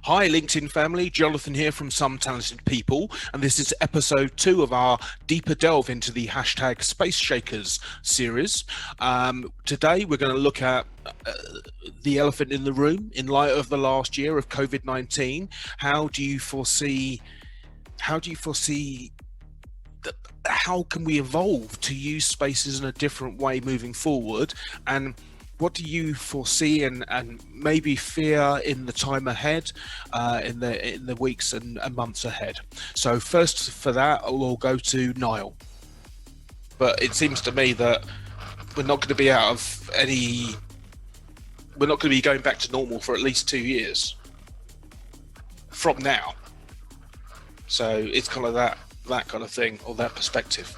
Hi LinkedIn family, Jonathan here from Some Talented People, and this is episode 2 of our deeper delve into the hashtag Space Shakers series. Today we're going to look at the elephant in the room in light of the last year of COVID-19. How can we evolve to use spaces in a different way moving forward? And what do you foresee and maybe fear in the time ahead, in the weeks and months ahead? So first for that, we'll go to Niall. But it seems to me that we're not going to be going back to normal for at least 2 years from now. So it's kind of that kind of thing, or that perspective.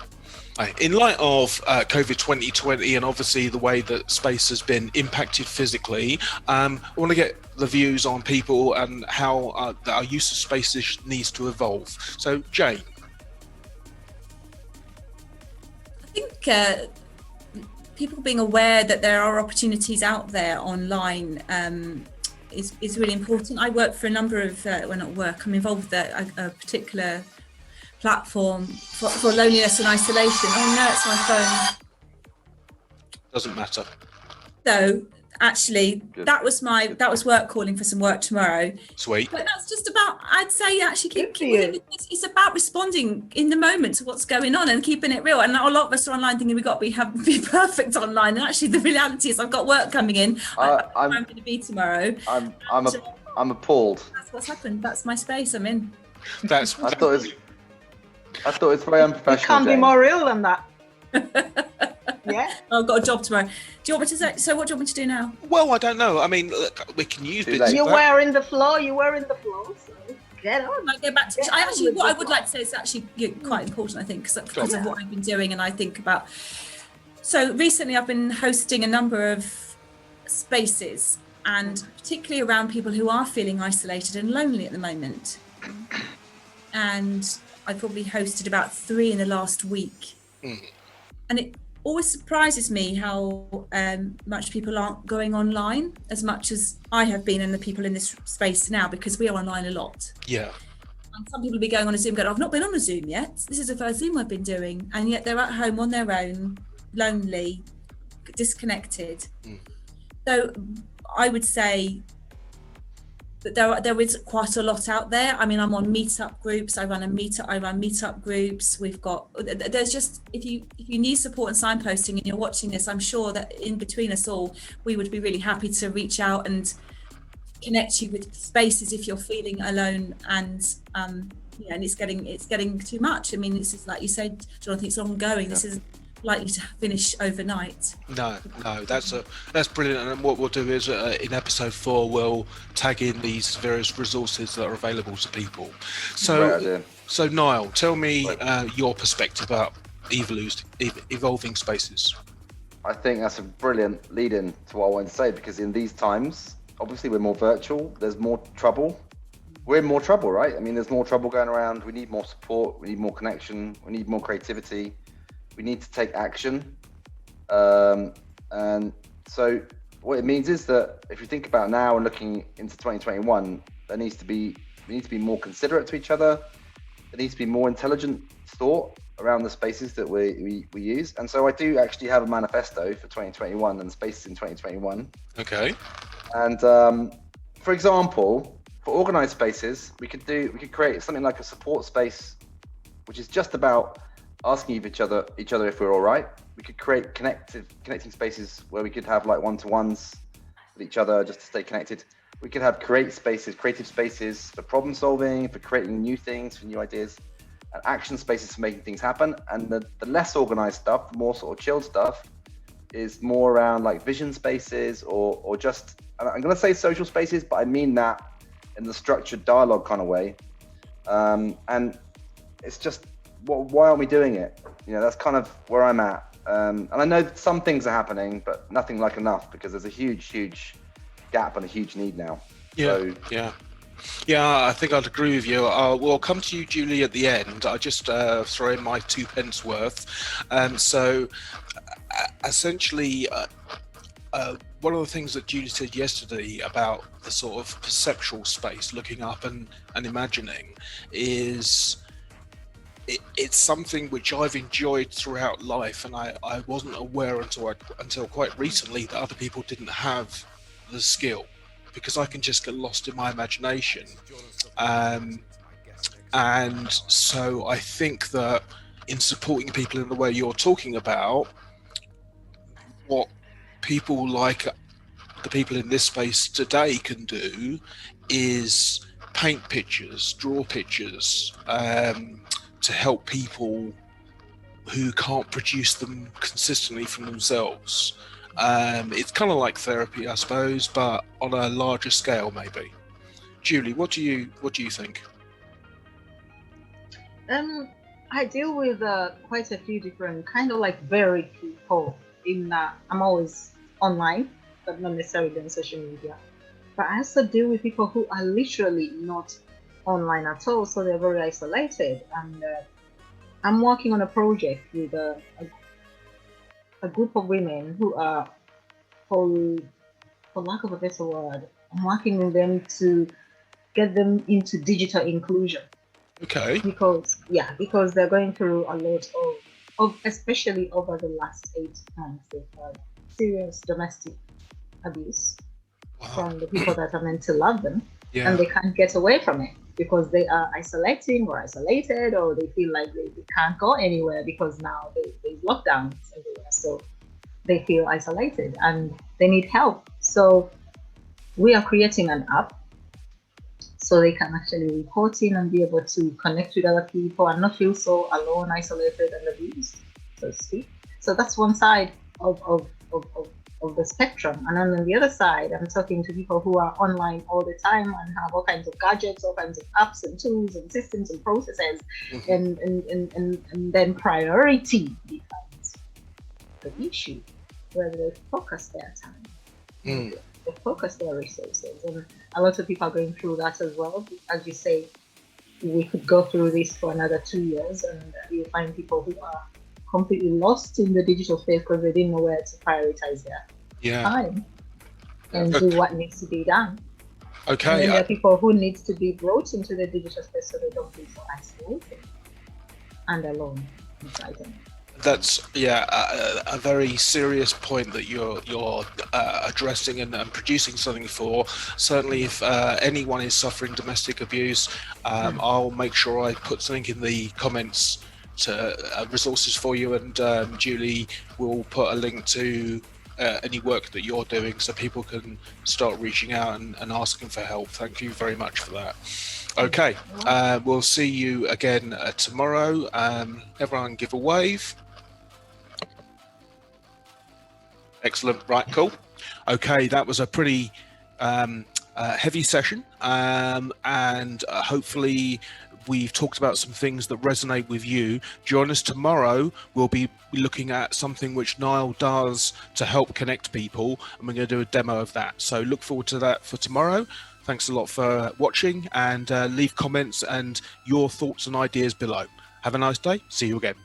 In light of COVID 2020 and obviously the way that space has been impacted physically, I want to get the views on people and how our use of spaces needs to evolve. So, Jane. I think people being aware that there are opportunities out there online is really important. I work for a number of, I'm involved with a particular platform for loneliness and isolation. Oh no, it's my phone. Doesn't matter. So actually, that was work calling for some work tomorrow. Sweet. But that's just about, I'd say, actually it's about responding in the moment to what's going on and keeping it real. And a lot of us are online thinking we have to be perfect online. And actually, the reality is, I've got work coming in. I'm going to be tomorrow. I'm appalled. That's what's happened. That's my space I'm in. I thought it's very unprofessional. You can't be more real than that. Yeah. I've got a job tomorrow. Do you want me to say? So what do you want me to do now? Well, I don't know. I mean, look, we can use bits. You were in the floor. So get on. I go back to. What I would like to say is actually quite important. I think because of what I've been doing, and I think about. So recently, I've been hosting a number of spaces, and particularly around people who are feeling isolated and lonely at the moment. And I probably hosted about 3 in the last week. And it always surprises me how much people aren't going online as much as I have been, and the people in this space now, because we are online a lot. Yeah. And some people will be going on a Zoom going, I've not been on a Zoom yet. This is the first Zoom I've been doing. And yet they're at home on their own, lonely, disconnected. So I would say that there is quite a lot out there. I mean, I'm on meetup groups. I run meetup groups. There's just, if you need support and signposting and you're watching this, I'm sure that in between us all, we would be really happy to reach out and connect you with spaces if you're feeling alone and and it's getting too much. I mean, this is, like you said, Jonathan, it's ongoing. Yeah. This is likely to finish overnight. No, that's brilliant. And what we'll do is in episode 4 we'll tag in these various resources that are available to people. So Niall, tell me your perspective about evolving spaces. I think that's a brilliant lead-in to what I want to say, because in these times, obviously we're more virtual, there's more trouble. We're in more trouble, right? I mean, there's more trouble going around. We need more support, we need more connection, we need more creativity. We need to take action. And so what it means is that if you think about now and looking into 2021, we need to be more considerate to each other. There needs to be more intelligent thought around the spaces that we use. And so I do actually have a manifesto for 2021 and spaces in 2021. Okay. And for example, for organized spaces, we could create something like a support space, which is just about asking each other if we're all right. We could create connecting spaces where we could have like one-to-ones with each other just to stay connected. We could have creative spaces for problem solving, for creating new things, for new ideas, and action spaces for making things happen. And the less organized stuff, the more sort of chilled stuff, is more around like vision spaces or just, I'm going to say social spaces, but I mean that in the structured dialogue kind of way. And it's just, why aren't we doing it? That's kind of where I'm at. And I know that some things are happening, but nothing like enough, because there's a huge gap and a huge need now. Yeah, I think I'd agree with you. We'll come to you, Julie, at the end. I just throw in my 2 pence worth. So essentially, one of the things that Julie said yesterday about the sort of perceptual space, looking up and imagining, is it's something which I've enjoyed throughout life, and I wasn't aware until quite recently that other people didn't have the skill, because I can just get lost in my imagination. And so I think that in supporting people in the way you're talking about, what people like the people in this space today can do is paint pictures, draw pictures, to help people who can't produce them consistently from themselves. It's kind of like therapy, I suppose, but on a larger scale, maybe. Julie, what do you think? I deal with quite a few different kind of like varied people. I'm always online, but not necessarily on social media. But I also deal with people who are literally not online at all, so they're very isolated. And I'm working on a project with a group of women who are, for lack of a better word, I'm working with them to get them into digital inclusion. Okay. Because they're going through a lot of especially over the last 8 months, they've had serious domestic abuse from the people that are meant to love them, and they can't get away from it because they are isolating or isolated, or they feel like they can't go anywhere because now there's lockdowns everywhere, so they feel isolated and they need help. So we are creating an app so they can actually report in and be able to connect with other people and not feel so alone, isolated, and abused, so to speak. So that's one side of the spectrum. And then on the other side, I'm talking to people who are online all the time and have all kinds of gadgets, all kinds of apps and tools and systems and processes. And then priority becomes the issue, where they focus their time. They focus their resources, and a lot of people are going through that as well. As you say, we could go through this for another 2 years, and you'll find people who are completely lost in the digital space because they didn't know where to prioritize their time and do what needs to be done. Okay. And then there are people who need to be brought into the digital space so they don't feel so isolated and alone inside them. That's a very serious point that you're addressing and producing something for. Certainly, if anyone is suffering domestic abuse, I'll make sure I put something in the comments to resources for you, and Julie will put a link to any work that you're doing so people can start reaching out and asking for help. Thank you very much for that. Okay, we'll see you again tomorrow. Everyone give a wave. Excellent. Right, cool. Okay, that was a pretty heavy session, and hopefully we've talked about some things that resonate with you. Join us tomorrow. We'll be looking at something which Niall does to help connect people, and we're going to do a demo of that. So look forward to that for tomorrow. Thanks a lot for watching, and leave comments and your thoughts and ideas below. Have a nice day. See you again.